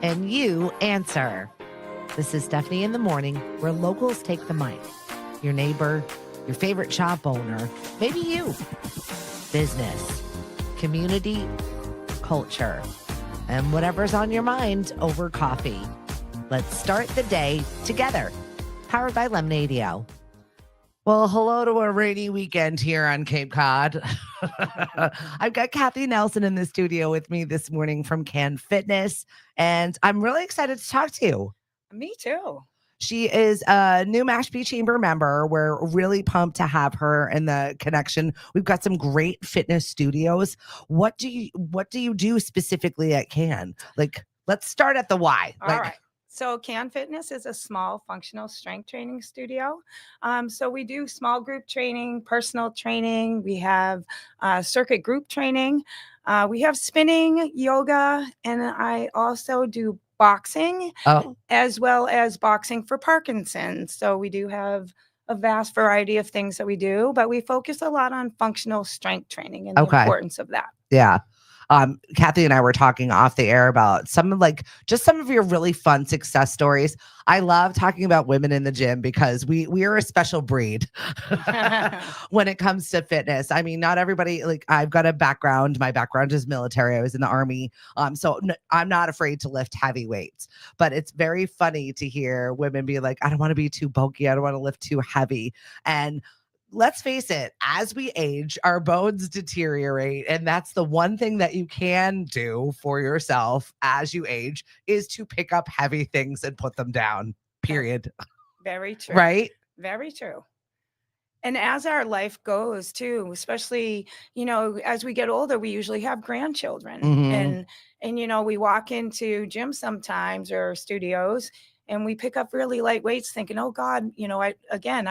and you answer. This is Stephanie in the Morning, where locals take the mic. Your neighbor, your favorite shop owner, maybe you. Business, community, culture, and whatever's on your mind over coffee. Let's start the day together. Powered by Lemonadio. Well, hello to a rainy weekend here on Cape Cod. I've got Kathy Nelson in the studio with me this morning from Can Fitness, and I'm really excited to talk to you. Me too. She is a new Mashpee Chamber member. We're really pumped to have her in the connection. We've got some great fitness studios. What do you do specifically at Can? Like, let's start at the why. All right. So Can Fitness is a small functional strength training studio. So we do small group training, personal training. We have circuit group training. We have spinning, yoga, and I also do boxing, as well as boxing for Parkinson. So we do have a vast variety of things that we do, but we focus a lot on functional strength training and the importance of that. Yeah. Kathy and I were talking off the air about some of your really fun success stories. I love talking about women in the gym because we are a special breed when it comes to fitness. I mean, not everybody, like I've got a background. My background is military. I was in the Army. So I'm not afraid to lift heavy weights, but it's very funny to hear women be like, I don't want to be too bulky. I don't want to lift too heavy. And let's face it, as we age, our bones deteriorate. And that's the one thing that you can do for yourself as you age is to pick up heavy things and put them down, period. Very true. Right? Very true. And as our life goes too, especially, as we get older, we usually have grandchildren. Mm-hmm. And we walk into gyms sometimes or studios and we pick up really light weights thinking, oh God, I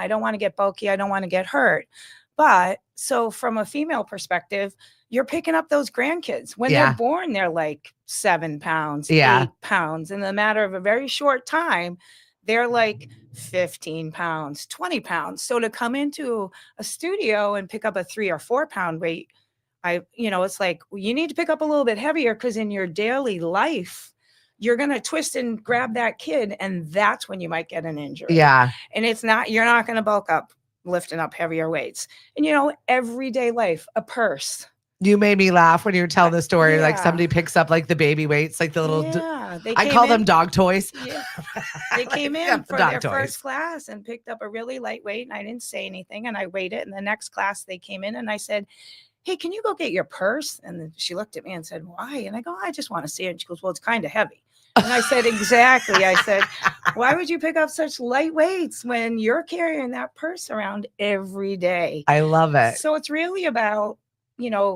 don't want to get bulky. I don't want to get hurt. But so from a female perspective, you're picking up those grandkids. When they're born, they're like 7 pounds, 8 pounds. In the matter of a very short time, they're like 15 pounds, 20 pounds. So to come into a studio and pick up a 3 or 4 pound weight, it's like, you need to pick up a little bit heavier because in your daily life, you're going to twist and grab that kid. And that's when you might get an injury. Yeah. And you're not going to bulk up lifting up heavier weights. And, everyday life, a purse. You made me laugh when you were telling the story. Like somebody picks up like the baby weights, like the little, I call them dog toys. Yeah. They came in for their first class and picked up a really light weight. And I didn't say anything and I waited. And the next class they came in and I said, hey, can you go get your purse? And then she looked at me and said, why? And I go, I just want to see it. And she goes, well, it's kind of heavy. And I said, exactly. I said, why would you pick up such light weights when you're carrying that purse around every day? I love it. So it's really about,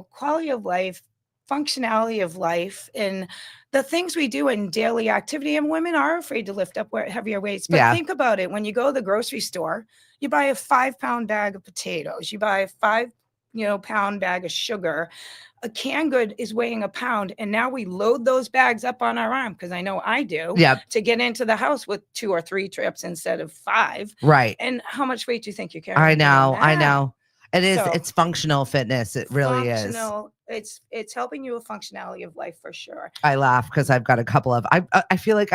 quality of life, functionality of life, and the things we do in daily activity. And women are afraid to lift up heavier weights. But think about it. When you go to the grocery store, you buy a 5-pound bag of potatoes. You buy a 5-pound bag of sugar. A canned good is weighing a pound. And now we load those bags up on our arm, because I know I do, to get into the house with 2 or 3 trips instead of 5. Right. And how much weight do you think you're carrying? I know. It is. It's functional fitness. It really is. It's helping you with functionality of life for sure. I laugh because I've got a couple of, I feel like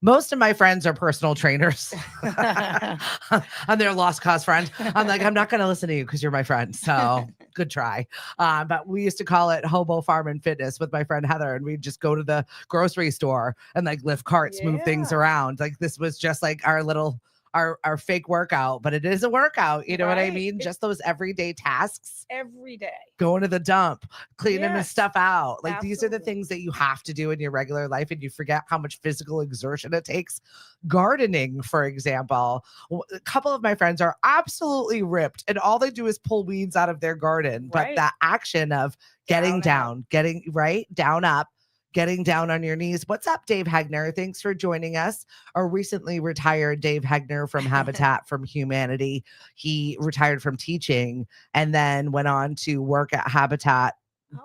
most of my friends are personal trainers. I'm their lost cause friend. I'm like, I'm not going to listen to you because you're my friend. So good try. But we used to call it Hobo Farm and Fitness with my friend Heather. And we'd just go to the grocery store and like lift carts, move things around. Like this was just like our little, our fake workout, but it is a workout. You know what I mean? Just those everyday tasks. Every day. Going to the dump, cleaning the stuff out. Like these are the things that you have to do in your regular life, and you forget how much physical exertion it takes. Gardening, for example. A couple of my friends are absolutely ripped, and all they do is pull weeds out of their garden. But that action of getting down, down, up, getting down on your knees. What's up, Dave Hegner? Thanks for joining us. Our recently retired Dave Hegner from Habitat from Humanity. He retired from teaching and then went on to work at Habitat,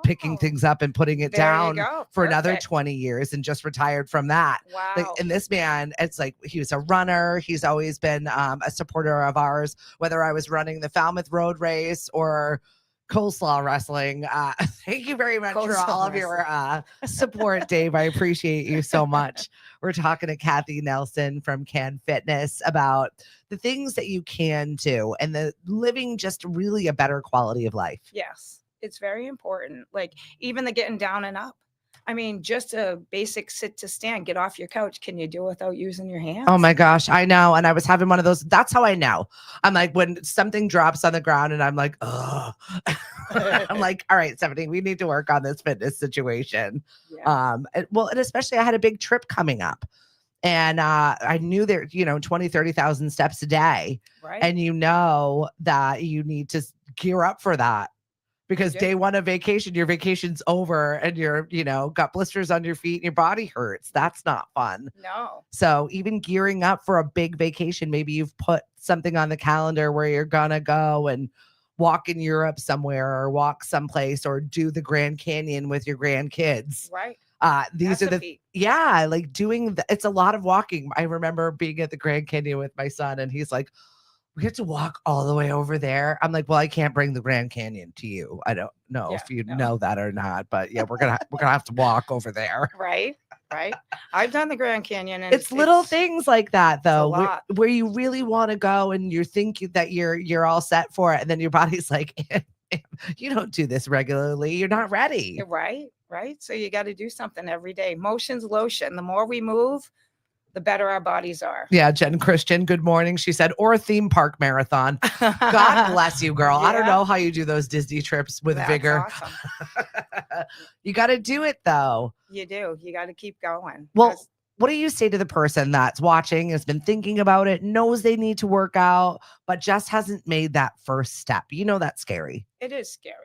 picking things up and putting it down for another 20 years and just retired from that. Wow. Like, and this man, it's like he was a runner. He's always been a supporter of ours, whether I was running the Falmouth Road Race or coleslaw wrestling. Thank you very much for Coleslaw all of your support, Dave. I appreciate you so much. We're talking to Kathy Nelson from Can Fitness about the things that you can do and the living just really a better quality of life. Yes, it's very important. Like even the getting down and up. I mean, just a basic sit to stand, get off your couch. Can you do it without using your hands? Oh my gosh, I know. And I was having one of those. That's how I know. I'm like, when something drops on the ground and I'm like, oh, I'm like, all right, 17, we need to work on this fitness situation. Yeah. And especially I had a big trip coming up. And I knew there, 20, 30,000 steps a day. Right. And you know that you need to gear up for that. Because day one of vacation, your vacation's over and you're, got blisters on your feet and your body hurts. That's not fun. No. So even gearing up for a big vacation, maybe you've put something on the calendar where you're gonna go and walk in Europe somewhere or walk someplace or do the Grand Canyon with your grandkids. Right. These That's are like doing it's a lot of walking. I remember being at the Grand Canyon with my son and he's like, we have to walk all the way over there. I'm like, well, I can't bring the Grand Canyon to you. I don't know if you know that or not, but yeah, we're gonna have to walk over there. Right. I've done the Grand Canyon, and it's little things like that, though, where you really want to go and you think that you're all set for it, and then your body's like, you don't do this regularly. You're not ready. Right. So you got to do something every day. Motion's lotion. The more we move, the better our bodies are. Yeah, Jen Christian, good morning. She said, or a theme park marathon. God bless you, girl. Yeah. I don't know how you do those Disney trips with vigor. Awesome. You got to do it, though. You do. You got to keep going. Well, what do you say to the person that's watching, has been thinking about it, knows they need to work out, but just hasn't made that first step? That's scary. It is scary.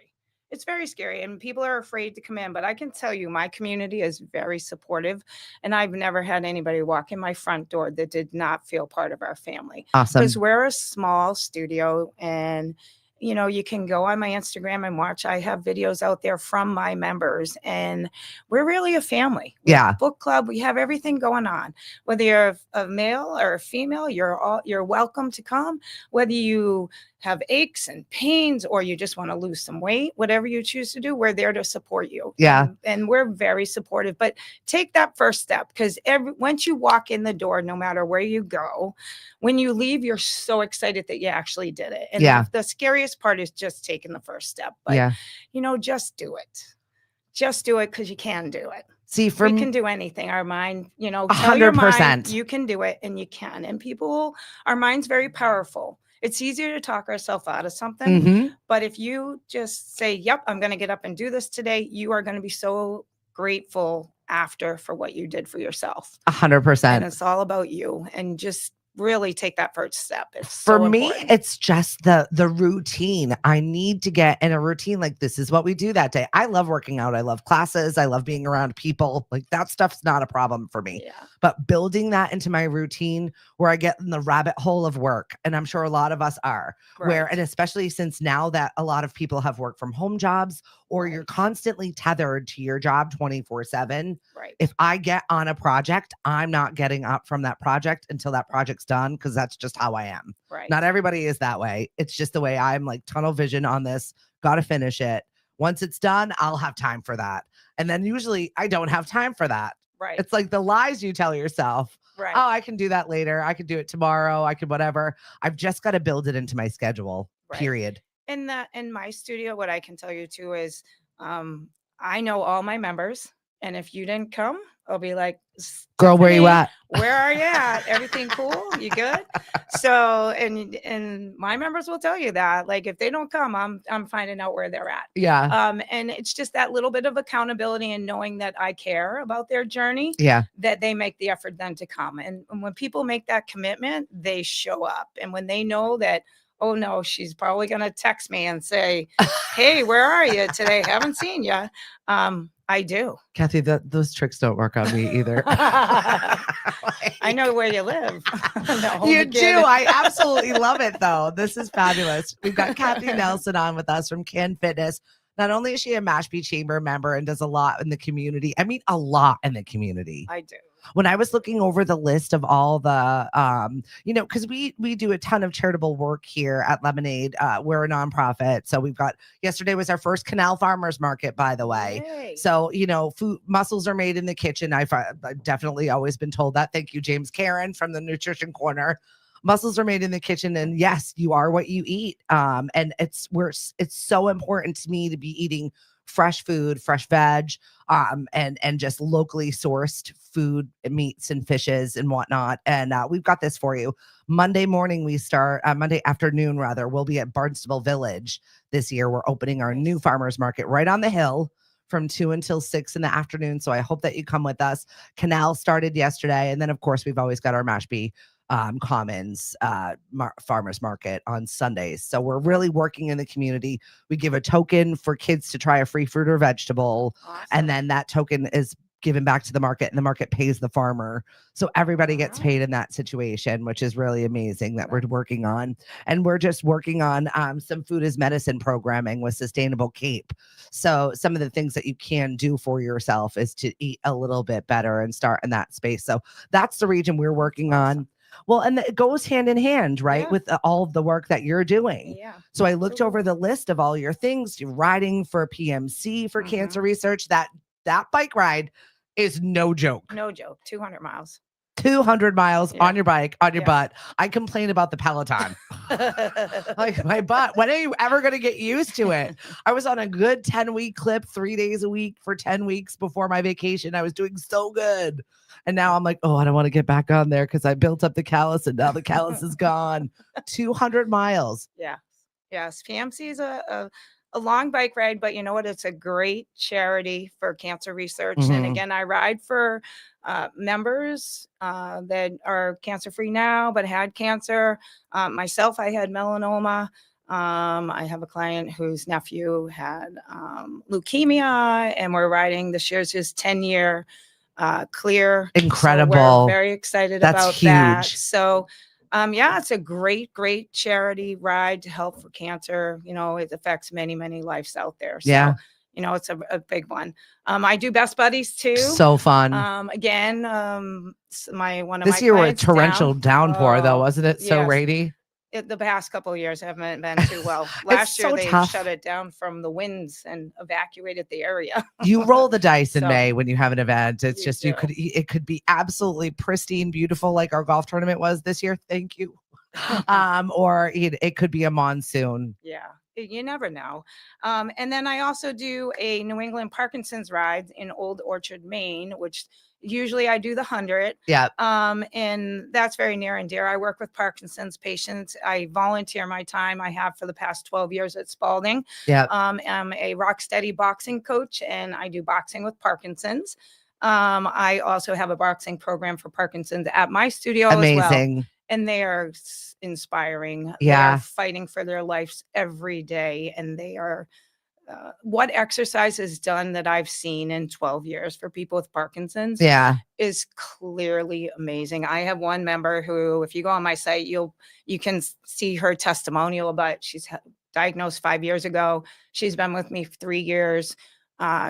It's very scary and people are afraid to come in, but I can tell you my community is very supportive and I've never had anybody walk in my front door that did not feel part of our family. Awesome. Because we're a small studio and you can go on my Instagram and watch. I have videos out there from my members and we're really a family. We have a book club. We have everything going on. Whether you're a male or a female, you're welcome to come. Whether you have aches and pains or you just want to lose some weight, whatever you choose to do, we're there to support you. Yeah. And we're very supportive, but take that first step because once you walk in the door, no matter where you go, when you leave, you're so excited that you actually did it. And the scariest part is just taking the first step. But, just do it. Just do it because you can do it. See, we can do anything. Our mind, tell 100%. Your mind you can do it and you can. And our mind's very powerful. It's easier to talk ourselves out of something. But if you just say, yep, I'm going to get up and do this today, you are going to be so grateful after for what you did for yourself. 100%. And it's all about you. And just really take that first step. It's for me, it's just the routine. I need to get in a routine. Like this is what we do that day. I love working out. I love classes. I love being around people. Like that stuff's not a problem for me. Yeah. But building that into my routine where I get in the rabbit hole of work, and I'm sure a lot of us are, and especially since now that a lot of people have work from home jobs or you're constantly tethered to your job 24/7. Right. If I get on a project, I'm not getting up from that project until that project's done because that's just how I am. Right. Not everybody is that way. It's just the way I'm like tunnel vision on this. Got to finish it. Once it's done, I'll have time for that. And then usually I don't have time for that. Right. It's like the lies you tell yourself. Right. Oh, I can do that later. I can do it tomorrow. I can whatever. I've just got to build it into my schedule. Right. Period. In my studio, what I can tell you too is I know all my members. And if you didn't come, I'll be like, girl, where you at? Where are you at? Everything cool? You good? So, and my members will tell you that, like, if they don't come, I'm finding out where they're at. Yeah. And it's just that little bit of accountability and knowing that I care about their journey. Yeah. That they make the effort then to come. And when people make that commitment, they show up. And when they know that, oh no, she's probably going to text me and say, hey, where are you today? Haven't seen you. I do. Kathy, those tricks don't work on me either. I know where you live. You do. I absolutely love it, though. This is fabulous. We've got Kathy Nelson on with us from Can Fitness. Not only is she a Mashpee Chamber member and does a lot in the community, I mean, a lot in the community. I do. When I was looking over the list of all the because we do a ton of charitable work here at Lemonade. We're a nonprofit, so we've got, yesterday was our first Canal Farmers Market, by the way. Yay. So food muscles are made in the kitchen. I've definitely always been told that. Thank you, James Karen from the Nutrition Corner. Muscles are made in the kitchen, and yes, you are what you eat. And it's so important to me to be eating fresh food, fresh veg, and just locally sourced food, meats and fishes and whatnot. And we've got this for you. Monday morning we start. Monday afternoon rather. We'll be at Barnstable Village this year. We're opening our new farmers market right on the hill from 2 until 6 in the afternoon. So I hope that you come with us. Canal started yesterday, and then of course we've always got our Mashpee Commons farmers market on Sundays. So we're really working in the community. We give a token for kids to try a free fruit or vegetable. Awesome. And then that token is given back to the market, and the market pays the farmer. So everybody gets paid in that situation, which is really amazing that we're working on. And we're just working on some food as medicine programming with Sustainable Cape. So some of the things that you can do for yourself is to eat a little bit better and start in that space. So that's the region we're working on. Well, and it goes hand in hand, right, Yeah. with all of the work that you're doing. Yeah. So I looked over the list of all your things. You're riding for PMC for cancer research. That bike ride is no joke. No joke. 200 miles. 200 miles on your bike, on your Yeah. butt. I complain about the Peloton. Like my butt. When are you ever going to get used to it? I was on a good 10-week clip, 3 days a week for 10 weeks before my vacation. I was doing so good. And now I'm like, oh, I don't want to get back on there because I built up the callus and now the callus is gone. 200 miles. Yeah. Yes. PMC is a long bike ride, but you know what? It's a great charity for cancer research. And again, I ride for members that are cancer free now, but had cancer. Myself, I had melanoma. I have a client whose nephew had leukemia, and we're riding this year's his 10-year clear. Incredible. So we're very excited That's about huge. that. So it's a great charity ride to help for cancer. You know, it affects many, many lives out there. So, Yeah. you know, it's a big one. I do Best Buddies too. So fun. Again, one of This my year was a clients torrential downpour, though, wasn't it? So yes. rainy. The past couple of years haven't been too well. Last year so they tough. shut it down from the winds and evacuated the area. You roll the dice in So, May when you have an event. It's you just do. it could be absolutely pristine, beautiful, like our golf tournament was this year. Thank you. Or it could be a monsoon. Yeah, you never know. And then I also do a New England Parkinson's ride in Old Orchard, Maine, which usually I do the 100. Yeah. And that's very near and dear. I work with Parkinson's patients. I volunteer my time. I have for the past 12 years at Spalding. Yeah. I'm a rock steady boxing coach, and I do boxing with Parkinson's. I also have a boxing program for Parkinson's at my studio as well. Amazing. And they are inspiring. Yeah. They are fighting for their lives every day. And they are, what exercise is done that I've seen in 12 years for people with Parkinson's is clearly amazing. I have one member who, if you go on my site, you can see her testimonial, but she's diagnosed 5 years ago. She's been with me for 3 years.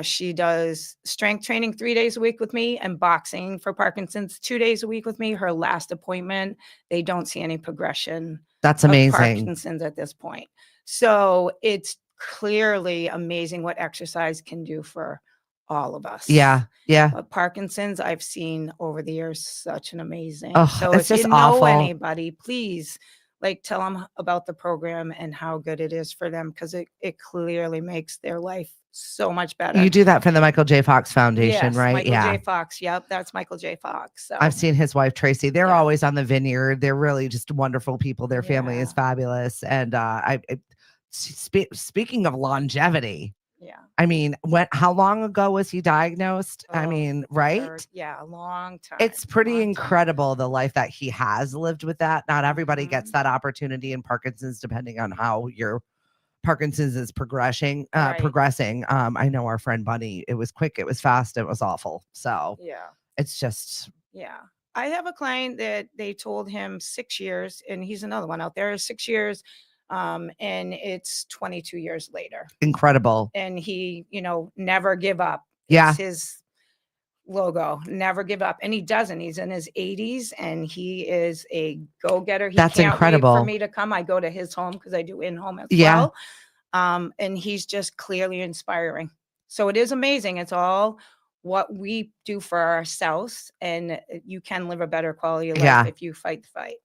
She does strength training 3 days a week with me and boxing for Parkinson's 2 days a week with me. Her last appointment, they don't see any progression. That's amazing. Of Parkinson's at this point. So it's clearly amazing what exercise can do for all of us. Yeah. Yeah. But Parkinson's, I've seen over the years, such an amazing. Oh, so it's if just you know awful. anybody, please tell them about the program and how good it is for them, because it clearly makes their life so much better. You do that for the Michael J. Fox Foundation, Yes, right? Michael J. Fox. Yep, that's Michael J. Fox. So I've seen his wife Tracy. They're always on the vineyard. They're really just wonderful people. Their family is fabulous. And speaking of longevity, I mean, how long ago was he diagnosed? I mean, right? A long time. It's pretty incredible the life that he has lived with that. Not everybody gets that opportunity in Parkinson's, depending on how your Parkinson's is progressing. I know our friend Bunny, it was quick, it was fast, it was awful. So it's just. Yeah. I have a client that they told him 6 years, and he's another one out there, 6 years. And it's 22 years later. Incredible. And he, never give up. Yeah. It's his logo, never give up. And he doesn't. He's in his 80s and he is a go-getter. He That's can't wait for incredible. me to come. I go to his home because I do in-home as Yeah. well. And he's just clearly inspiring. So it is amazing. It's all what we do for ourselves, and you can live a better quality of life Yeah. if you fight the fight.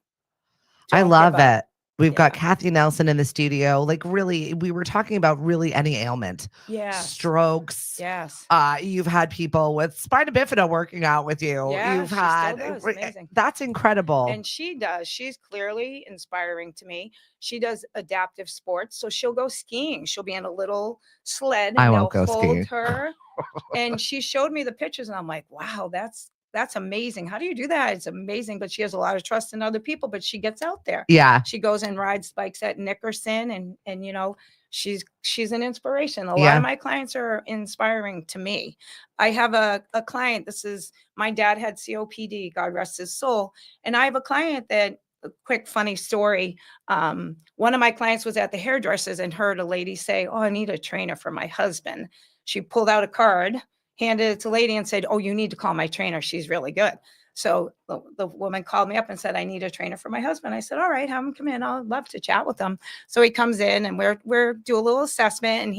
I Don't love give up. it. We've got Yeah. Kathy Nelson in the studio. Like, really, we were talking about really any ailment, Yes. strokes. Yes. You've had people with spina bifida working out with you. Yeah, You've she had still does. Amazing. That's incredible. And she does. She's clearly inspiring to me. She does adaptive sports. So she'll go skiing. She'll be in a little sled I and won't they'll go hold skiing. her. And she showed me the pictures and I'm like, wow, that's amazing. How do you do that? It's amazing. But she has a lot of trust in other people, but she gets out there. Yeah. She goes and rides bikes at Nickerson and she's an inspiration. A lot Yeah. of my clients are inspiring to me. I have a client. My dad had COPD, God rest his soul. And I have a client that, a quick funny story. One of my clients was at the hairdressers and heard a lady say, "Oh, I need a trainer for my husband." She pulled out a card, handed it to the lady and said, "Oh, you need to call my trainer. She's really good." So the woman called me up and said, "I need a trainer for my husband." I said, "All right, have him come in. I'll love to chat with him." So he comes in and we're do a little assessment and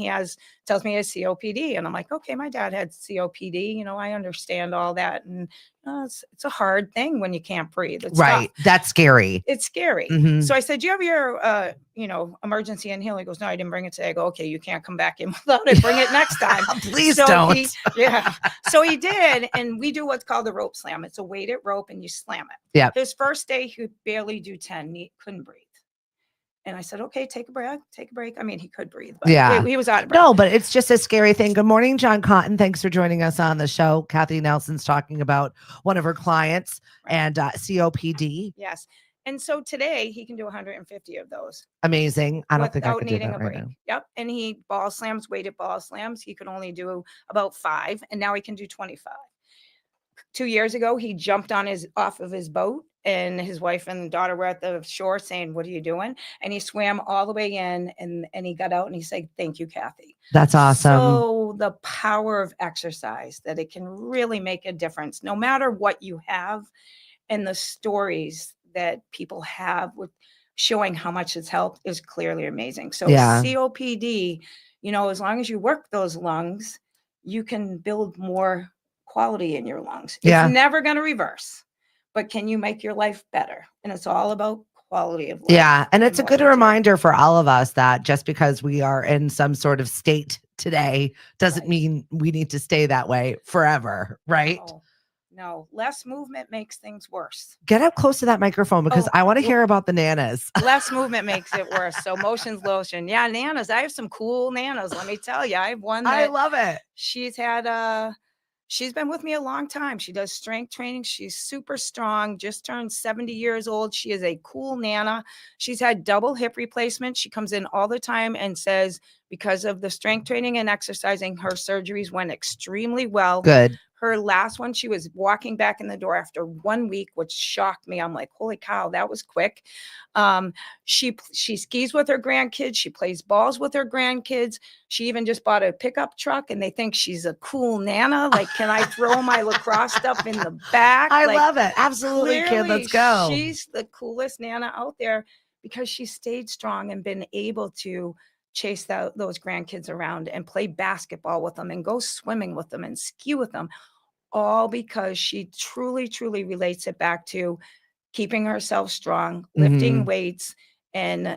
tells me he has COPD. And I'm like, okay, my dad had COPD. I understand all that. And it's a hard thing when you can't breathe. It's right. tough. That's scary. It's scary. Mhm. So I said, "Do you have your, emergency inhaler?" He goes, "No, I didn't bring it today." I go, "Okay, you can't come back in without it. Bring it next time." Please So don't. So he did. And we do what's called the rope slam. It's a weighted rope and you slam it. Yeah. His first day, he could barely do 10. He couldn't breathe. And I said, "Okay, take a break. I mean, he could breathe, but Yeah. he was out of breath. No, but it's just a scary thing. Good morning, John Cotton. Thanks for joining us on the show. Kathy Nelson's talking about one of her clients and COPD. Yes. And so today he can do 150 of those. Amazing. I don't think I Without could do needing that a right break. now. Yep. And he weighted ball slams. He could only do about 5, and now he can do 25. 2 years ago, he jumped off of his boat, and his wife and daughter were at the shore saying, "What are you doing?" And he swam all the way in, and he got out and he said, "Thank you, Kathy." That's awesome. So the power of exercise, that it can really make a difference, no matter what you have, and the stories that people have with showing how much it's helped is clearly amazing. So Yeah. COPD, as long as you work those lungs, you can build more quality in your lungs. Yeah. It's never going to reverse, but can you make your life better? And it's all about quality of life. Yeah. And it's a what good we do. reminder for all of us that just because we are in some sort of state today doesn't Right. mean we need to stay that way forever. Right. No, less movement makes things worse. Get up close to that microphone because I want to hear about the nanas. Less movement makes it worse. So motion's lotion. Yeah, nanas. I have some cool nanas. Let me tell you. I have one that I love it. she's been with me a long time. She does strength training. She's super strong, just turned 70 years old. She is a cool nana. She's had double hip replacement. She comes in all the time and says, because of the strength training and exercising, her surgeries went extremely well. Good. Her last one, she was walking back in the door after 1 week, which shocked me. I'm like, holy cow, that was quick. She skis with her grandkids. She plays balls with her grandkids. She even just bought a pickup truck, and they think she's a cool nana. Like, can I throw my lacrosse stuff in the back? I love it. Absolutely, kid. Let's go. She's the coolest nana out there because she stayed strong and been able to chase those grandkids around and play basketball with them and go swimming with them and ski with them, all because she truly, truly relates it back to keeping herself strong, lifting weights, and,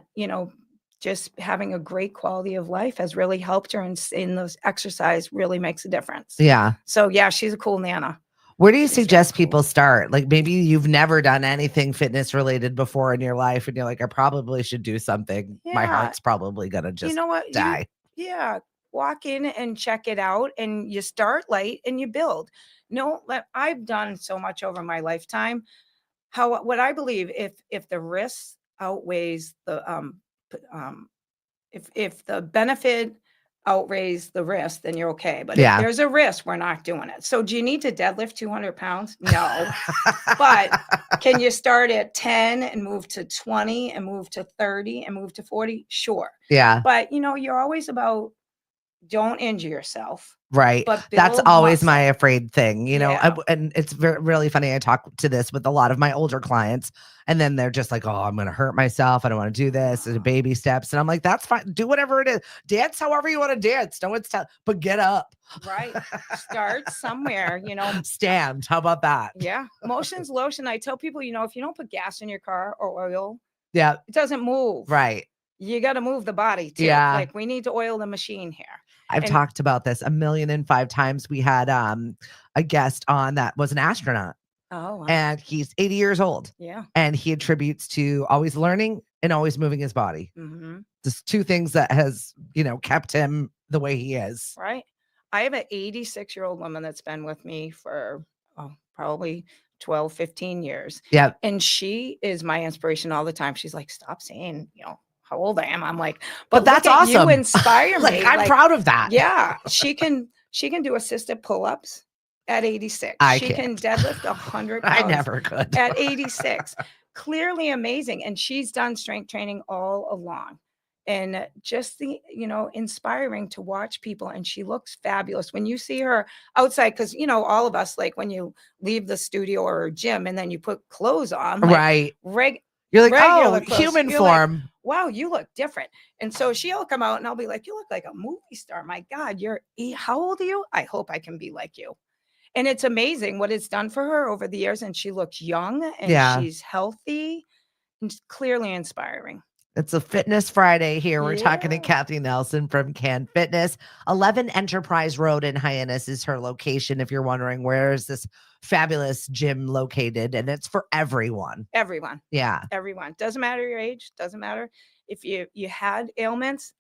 just having a great quality of life has really helped her. And in those exercise really makes a difference. Yeah. So yeah, she's a cool nana. Where do you suggest people start? Like, maybe you've never done anything fitness related before in your life and you're like, I probably should do something. My heart's probably going to just die. Walk in and check it out, and you start light and you build. I've done so much over my lifetime. What I believe, if the risk outweighs the if the benefit outraise the risk, then you're okay. But if Yeah. there's a risk, we're not doing it. So do you need to deadlift 200 pounds? No. But can you start at 10 and move to 20 and move to 30 and move to 40? Sure. Yeah. But you're always about don't injure yourself. Right. But That's build always my muscle. afraid thing, Yeah. and it's really funny. I talk to this with a lot of my older clients, and then they're just like, oh, I'm going to hurt myself. I don't want to do this. It's baby steps. And I'm like, that's fine. Do whatever it is. Dance however you want to dance. No one's but get up. Right. Start somewhere, Stand. How about that? Yeah. Motion's lotion. I tell people, if you don't put gas in your car or oil, Yeah. it doesn't move. Right. You got to move the body too. Yeah. Like we need to oil the machine here. I've talked about this 1,000,005 times. We had a guest on that was an astronaut. Oh, wow. And he's 80 years old. Yeah. And he attributes to always learning and always moving his body. Mm-hmm. Just two things that has, kept him the way he is. Right. I have an 86-year-old woman that's been with me for probably 12, 15 years. Yeah. And she is my inspiration all the time. She's like, stop saying, how old I am. I'm like, but that's awesome. You inspire me. I'm proud of that. Yeah. She can do assisted pull-ups at 86. She can deadlift 100 pounds. I never could. At 86. Clearly amazing. And she's done strength training all along. And just the, inspiring to watch people. And she looks fabulous. When you see her outside, because, all of us, like when you leave the studio or gym and then you put clothes on. Like, right. You're like, oh, clothes. Human You're form. Like, wow, you look different. And so she'll come out and I'll be like, you look like a movie star. My God, how old are you? I hope I can be like you. And it's amazing what it's done for her over the years. And she looks young and she's healthy and clearly inspiring. It's a Fitness Friday here. We're talking to Kathy Nelson from Can Fitness. 11 Enterprise Road in Hyannis is her location. If you're wondering where is this fabulous gym located, and it's for everyone. Everyone. Yeah. Everyone. Doesn't matter your age. Doesn't matter if you had ailments.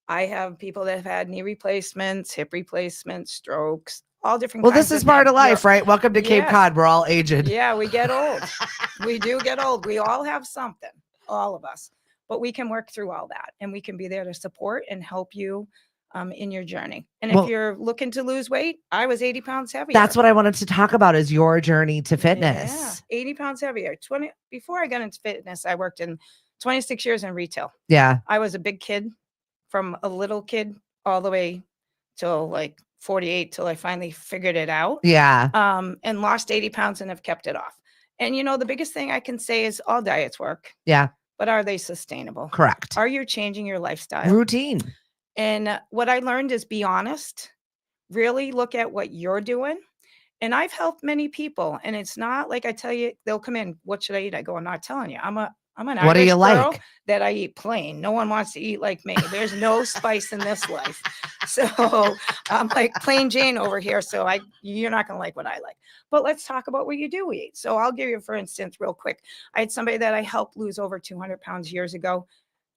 I have people that have had knee replacements, hip replacements, strokes, all different kinds. Well, this is part of life, right? Welcome to Cape Cod. We're all aged. Yeah, we get old. We do get old. We all have something, all of us. But we can work through all that, and we can be there to support and help you in your journey. And if you're looking to lose weight, I was 80 pounds heavier. That's what I wanted to talk about is your journey to fitness. Yeah, 80 pounds heavier. Before I got into fitness, I worked in 26 years in retail. Yeah. I was a big kid, from a little kid all the way till like 48 till I finally figured it out. Yeah. And lost 80 pounds and have kept it off. And the biggest thing I can say is all diets work. Yeah. But are they sustainable? Correct. Are you changing your lifestyle? Routine. And what I learned is be honest, really look at what you're doing. And I've helped many people. And it's not like I tell you, they'll come in, what should I eat? I go, I'm not telling you. I'm an what do you girl like? That I eat plain. No one wants to eat like me. There's no spice in this life. So I'm like plain Jane over here. So you're not going to like what I like. But let's talk about what you do eat. So I'll give you, for instance, real quick. I had somebody that I helped lose over 200 pounds years ago.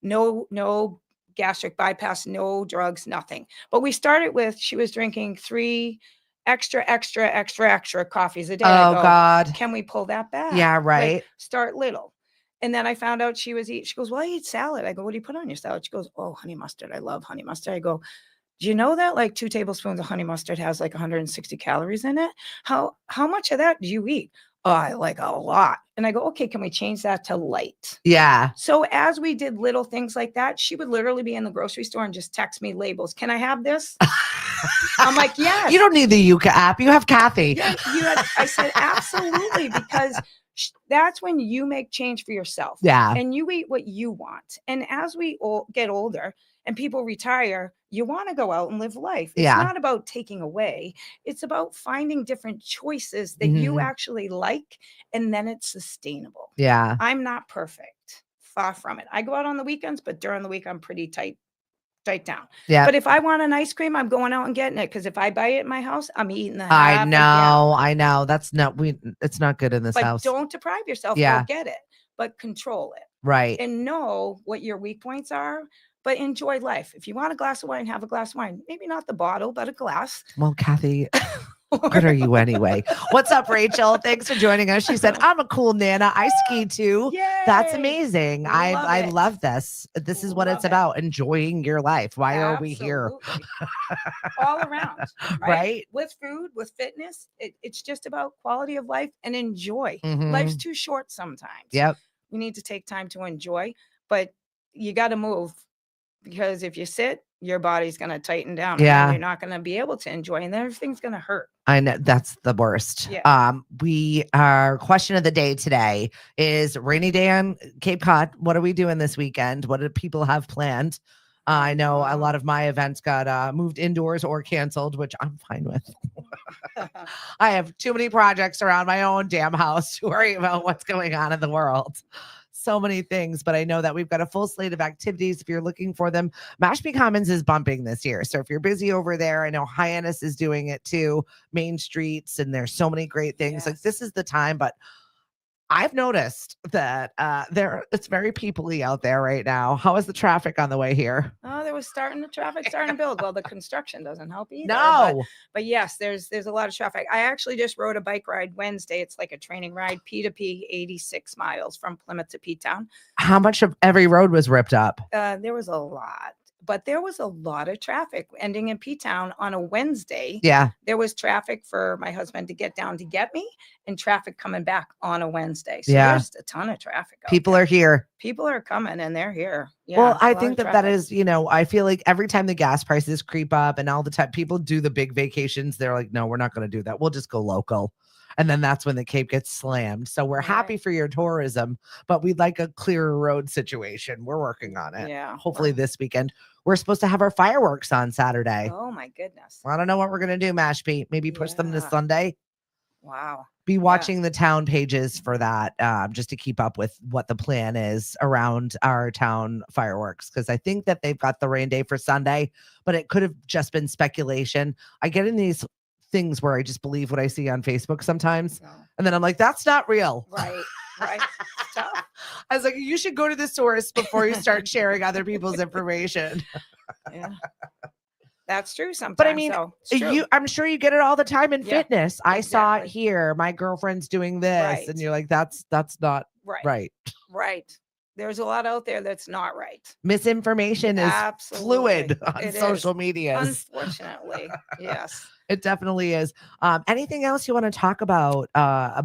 No gastric bypass, no drugs, nothing. But we started with, she was drinking 3 extra coffees a day. Oh, God. Can we pull that back? Yeah, right. Like, start little. And then I found out she was eating. She goes, well, I eat salad. I go, what do you put on your salad? She goes, oh, honey mustard. I love honey mustard. I go, do you know that like 2 tablespoons of honey mustard has like 160 calories in it? How much of that do you eat? Oh, I like a lot. And I go, okay, can we change that to light? Yeah. So as we did little things like that, she would literally be in the grocery store and just text me labels. Can I have this? I'm like, yes. You don't need the Yuka app. You have Kathy. Yeah, I said, absolutely, because that's when you make change for yourself. Yeah. And you eat what you want. And as we all get older and people retire, you want to go out and live life. It's not about taking away. It's about finding different choices that you actually like, and then it's sustainable. Yeah. I'm not perfect. Far from it. I go out on the weekends, but during the week, I'm pretty tight down. Yeah. But if I want an ice cream, I'm going out and getting it. Because if I buy it in my house, I'm eating the half. I know. That's not, it's not good in this house. Don't deprive yourself. Yeah. Go get it, but control it. Right. And know what your weak points are, but enjoy life. If you want a glass of wine, have a glass of wine. Maybe not the bottle, but a glass. Well, Kathy, What are you anyway? What's up, Rachel? Thanks for joining us. She said, I'm a cool Nana. I ski too. That's Yay! amazing. Love I it. love this. This is what it's Love it. about. Enjoying your life. Why are we here? Absolutely. All around, right? Right? With food, with fitness, it's just about quality of life and enjoy. Mhm. Life's too short sometimes. Yep. We need to take time to enjoy, but you got to move, because if you sit, your body's going to tighten down, and Yeah. then you're not going to be able to enjoy, and then everything's going to hurt. I know that's the worst. Yeah. Our question of the day today is rainy day on Cape Cod. What are we doing this weekend? What do people have planned? I know a lot of my events got moved indoors or canceled, which I'm fine with. I have too many projects around my own damn house to worry about what's going on in the world. So many things, but I know that we've got a full slate of activities if you're looking for them. Mashpee Commons is bumping this year. So if you're busy over there, I know Hyannis is doing it too, Main Streets, and there's so many great things. Like this is the time, but I've noticed that it's very people-y out there right now. How is the traffic on the way here? Oh, the traffic starting to build. Well, the construction doesn't help either. No. But yes, there's a lot of traffic. I actually just rode a bike ride Wednesday. It's like a training ride, P to P, 86 miles from Plymouth to P-Town. How much of every road was ripped up? There was a lot. But there was a lot of traffic ending in P-Town on a Wednesday. Yeah. There was traffic for my husband to get down to get me, and traffic coming back on a Wednesday. So there's a ton of traffic. People are here. People are coming, and they're here. Yeah, well, I think that is, I feel like every time the gas prices creep up and all the time people do the big vacations, they're like, no, we're not going to do that. We'll just go local. And then that's when the Cape gets slammed. So we're happy for your tourism, but we'd like a clearer road situation. We're working on it. Yeah. Hopefully this weekend. We're supposed to have our fireworks on Saturday. Oh my goodness. I don't know what we're going to do, Mashpee. Maybe push them to Sunday. Wow. Be watching the town pages for that, just to keep up with what the plan is around our town fireworks. Because I think that they've got the rain day for Sunday, but it could have just been speculation. I get in these things where I just believe what I see on Facebook sometimes. And then I'm like, that's not real. Right. Right. Tough. I was like, you should go to the source before you start sharing other people's information. Yeah. That's true sometimes. But I mean, I'm sure you get it all the time in fitness. I saw it here. My girlfriend's doing this. And you're like, that's not right. Right. There's a lot out there that's not right. Misinformation is fluid on social media. Unfortunately. Yes. It definitely is. Anything else you want to talk about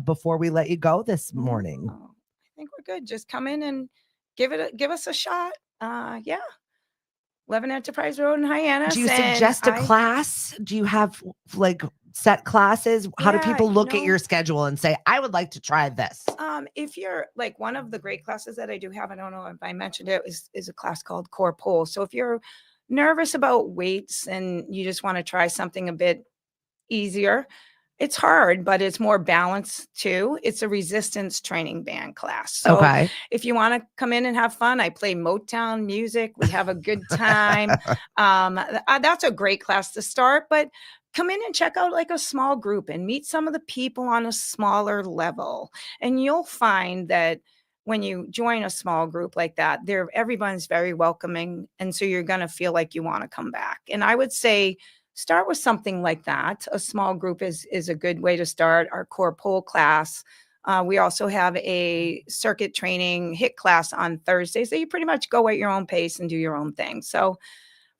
before we let you go this morning? I think we're good. Just come in and give us a shot. 11 Enterprise Road in Hyannis. Do you suggest a class? Do you have like set classes? How do people look at your schedule and say, I would like to try this? If you're like, one of the great classes that I do have, I don't know if I mentioned it, is a class called Core Pull. So if you're nervous about weights and you just want to try something a bit easier, it's hard, but it's more balanced too. It's a resistance training band class. So if you want to come in and have fun, I play Motown music. We have a good time. That's a great class to start, but come in and check out like a small group and meet some of the people on a smaller level. And you'll find that when you join a small group like that, everyone's very welcoming. And so you're going to feel like you want to come back. And I would say, start with something like that. A small group is a good way to start. Our core pole class. We also have a circuit training HIIT class on Thursdays. So you pretty much go at your own pace and do your own thing. So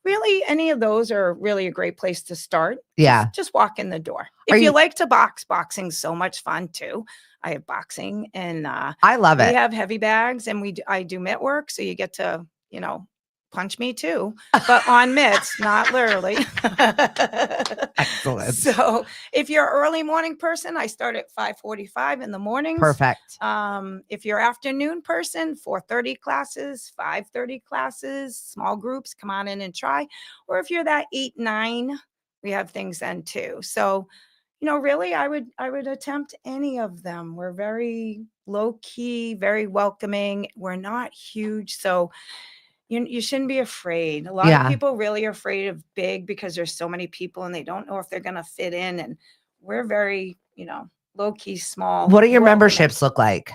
really, any of those are really a great place to start. Yeah. Just walk in the door. If you like to box, boxing's so much fun too. I have boxing and I love it. We have heavy bags and I do mitt work. So you get to, punch me too, but on mitts, not literally. Excellent. So if you're an early morning person, I start at 5:45 in the mornings. Perfect. If you're afternoon person, 4:30 classes, 5:30 classes, small groups, come on in and try. Or if you're that 8, 9, we have things then too. So, really, I would attempt any of them. We're very low key, very welcoming. We're not huge. So you shouldn't be afraid. A lot of people really are afraid of big because there's so many people and they don't know if they're going to fit in. And we're very, low key, small. What do your memberships look like?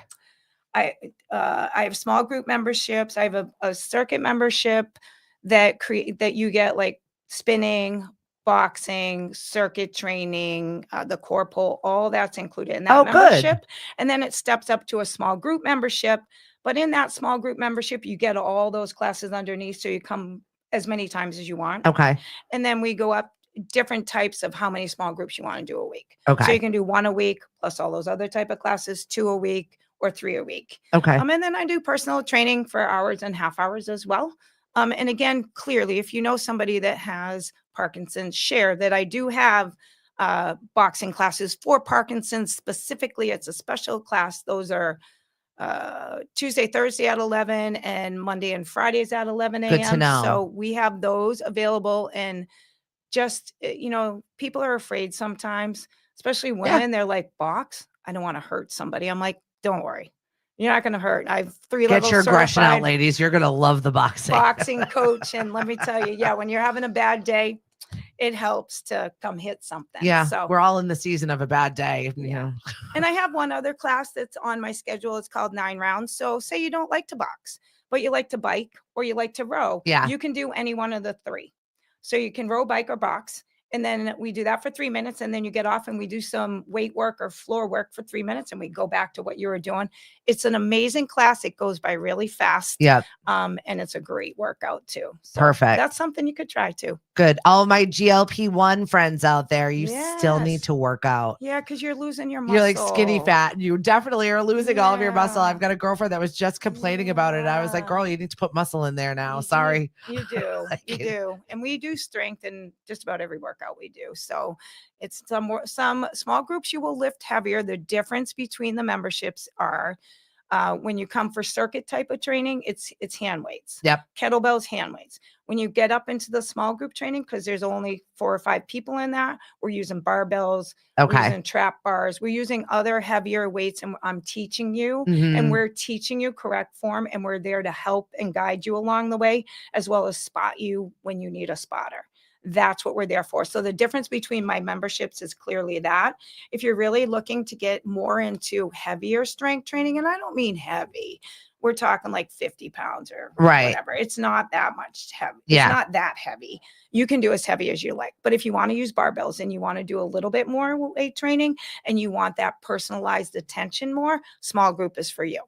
I have small group memberships. I have a circuit membership that you get like spinning, boxing, circuit training, the core pole, all that's included in that Oh, membership. good. And then it steps up to a small group membership. But in that small group membership, you get all those classes underneath. So you come as many times as you want. Okay. And then we go up different types of how many small groups you want to do a week. So Okay. you can do 1 a week plus all those other type of classes, 2 a week or 3 a week. Okay. And then I do personal training for hours and half hours as well. And again, clearly, if you know somebody that has Parkinson's, share that I do have boxing classes for Parkinson's specifically. It's a special class. Those are Tuesday, Thursday at 11 and Monday and Fridays at 11 a.m. Good to know. So we have those available. And just, people are afraid sometimes, especially women. They're like, box? I don't want to hurt somebody. I'm like, don't worry. You're not going to hurt. I have 3 levels. Get your aggression out, certified ladies. You're going to love the boxing coach. And let me tell you, when you're having a bad day, it helps to come hit something. Yeah. So We're all in the season of a bad day. You know. And I have one other class that's on my schedule. It's called 9 rounds. So say you don't like to box, but you like to bike or you like to row. Yeah. You can do any one of the 3. So you can row, bike, or box. And then we do that for 3 minutes. And then you get off and we do some weight work or floor work for 3 minutes. And we go back to what you were doing. It's an amazing class. It goes by really fast. Yeah. And it's a great workout too. So perfect. That's something you could try too. Good. All my GLP-1 friends out there, you still need Yes. to work out. Yeah, because you're losing your muscle. You're like skinny fat. You definitely are losing all of your muscle. Yeah. I've got a girlfriend that was just complaining about it. I was like, Yeah. girl, you need to put muscle in there now. You- Sorry. You do. I You can't. do. And we do strength in just about every workout we do. So it's some small groups you will lift heavier. The difference between the memberships are when you come for circuit type of training, it's hand weights. Yep. Kettlebells, hand weights. When you get up into the small group training, because there's only 4 or 5 people in that, we're using barbells, we're Okay. using trap bars, we're using other heavier weights, and I'm teaching you. Mhm. And we're teaching you correct form, and we're there to help and guide you along the way, as well as spot you when you need a spotter. That's what we're there for. So the difference between my memberships is clearly that. If you're really looking to get more into heavier strength training, and I don't mean heavy, we're talking like 50 pounds or Right. whatever. It's not that much heavy. Yeah. It's not that heavy. You can do as heavy as you like. But if you want to use barbells and you want to do a little bit more weight training and you want that personalized attention more, small group is for you.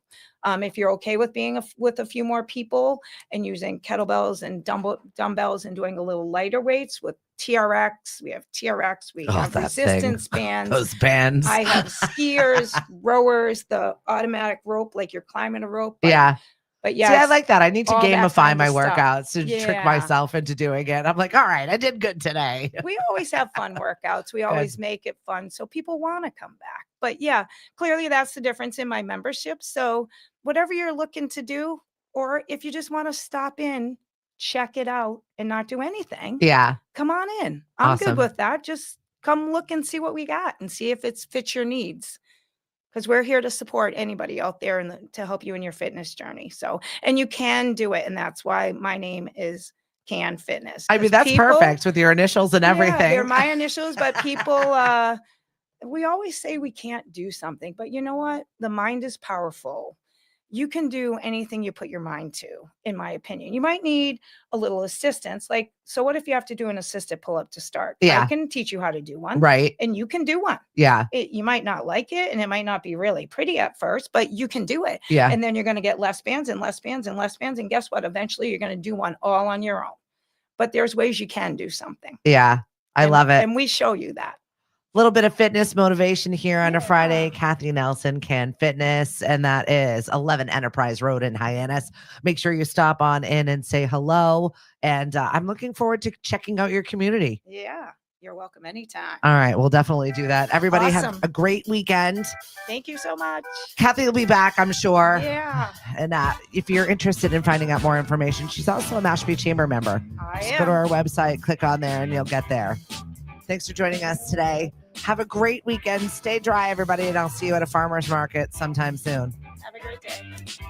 If you're okay with being with a few more people and using kettlebells and dumbbells and doing a little lighter weights with TRX, we have TRX, we have that resistance bands. Those bands. I have skiers, rowers, the automatic rope, like you're climbing a rope. But See, I yes, like that. I need to all that gamify kind my of stuff. workouts to trick Yeah. myself into doing it. I'm like, all right, I did good today. we always have fun workouts. We always make it fun. So people want to come back. But yeah, clearly that's the difference in my membership. So whatever you're looking to do, or if you just want to stop in, check it out and not do anything, Yeah. come on in. I'm Awesome. good with that. Just come look and see what we got and see if it fits your needs. Because we're here to support anybody out there and to help you in your fitness journey. So, and you can do it. And that's why my name is Can Fitness. I mean, 'Cause that's people- perfect with your initials and Yeah, everything. they're my initials, but people, we always say we can't do something, but you know what? The mind is powerful. You can do anything you put your mind to, in my opinion. You might need a little assistance. Like, so what if you have to do an assisted pull-up to start? Yeah. I can teach you how to do one. Right. And you can do one. Yeah. You might not like it and it might not be really pretty at first, but you can do it. Yeah. And then you're going to get less bands and less bands and less bands. And guess what? Eventually you're going to do one all on your own. But there's ways you can do something. Yeah. I love it. And we show you that. Little bit of fitness motivation here on a Yeah. Friday. Kathy Nelson Can Fitness, and that is 11 Enterprise Road in Hyannis. Make sure you stop on in and say hello. And I'm looking forward to checking out your community. Yeah. You're welcome anytime. All right, we'll definitely do that. Everybody have Awesome. a great weekend. Thank you so much. Kathy will be back, I'm sure. Yeah, And if you're interested in finding out more information, she's also a Mashpee Chamber member. I Just go to am. our website, click on there, and you'll get there. Thanks for joining us today. Have a great weekend. Stay dry, everybody, and I'll see you at a farmer's market sometime soon. Have a great day.